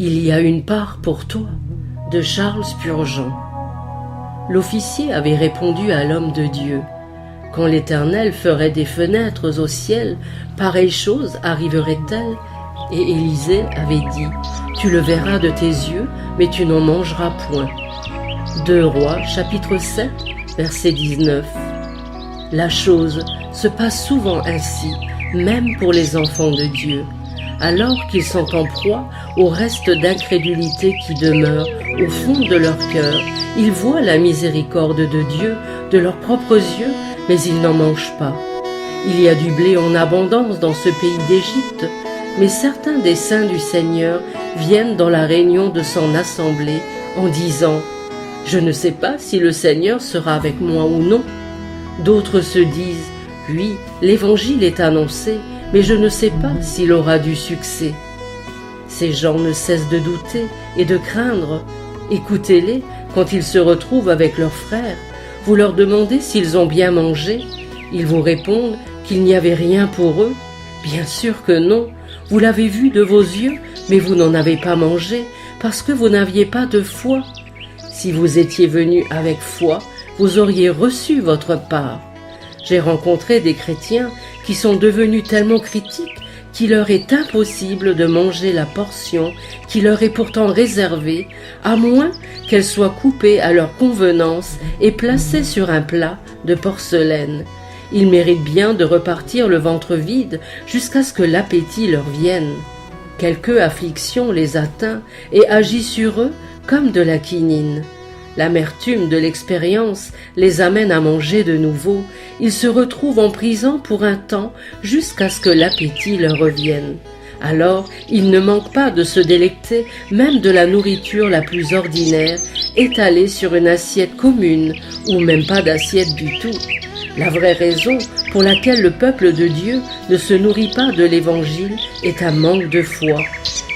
Il y a une part pour toi, de Charles Spurgeon. L'officier avait répondu à l'homme de Dieu. Quand l'Éternel ferait des fenêtres au ciel, pareille chose arriverait-elle? Et Élisée avait dit, tu le verras de tes yeux, mais tu n'en mangeras point. 2 Rois, chapitre 7, verset 19. La chose se passe souvent ainsi, même pour les enfants de Dieu. Alors qu'ils sont en proie au reste d'incrédulité qui demeure au fond de leur cœur, ils voient la miséricorde de Dieu de leurs propres yeux, mais ils n'en mangent pas. Il y a du blé en abondance dans ce pays d'Égypte, mais certains des saints du Seigneur viennent dans la réunion de son assemblée en disant « Je ne sais pas si le Seigneur sera avec moi ou non ». D'autres se disent « Oui, l'évangile est annoncé, mais je ne sais pas s'il aura du succès. » Ces gens ne cessent de douter et de craindre. Écoutez-les quand ils se retrouvent avec leurs frères. Vous leur demandez s'ils ont bien mangé. Ils vous répondent qu'il n'y avait rien pour eux. Bien sûr que non. Vous l'avez vu de vos yeux, mais vous n'en avez pas mangé parce que vous n'aviez pas de foi. Si vous étiez venus avec foi, vous auriez reçu votre part. J'ai rencontré des chrétiens qui sont devenus tellement critiques qu'il leur est impossible de manger la portion qui leur est pourtant réservée, à moins qu'elle soit coupée à leur convenance et placée sur un plat de porcelaine. Ils méritent bien de repartir le ventre vide jusqu'à ce que l'appétit leur vienne. Quelque affliction les atteint et agit sur eux comme de la quinine. L'amertume de l'expérience les amène à manger de nouveau. Ils se retrouvent en prison pour un temps jusqu'à ce que l'appétit leur revienne. Alors, ils ne manquent pas de se délecter même de la nourriture la plus ordinaire, étalée sur une assiette commune, ou même pas d'assiette du tout. La vraie raison pour laquelle le peuple de Dieu ne se nourrit pas de l'Évangile est un manque de foi.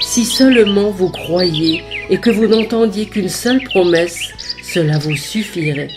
Si seulement vous croyiez et que vous n'entendiez qu'une seule promesse, cela vous suffirait.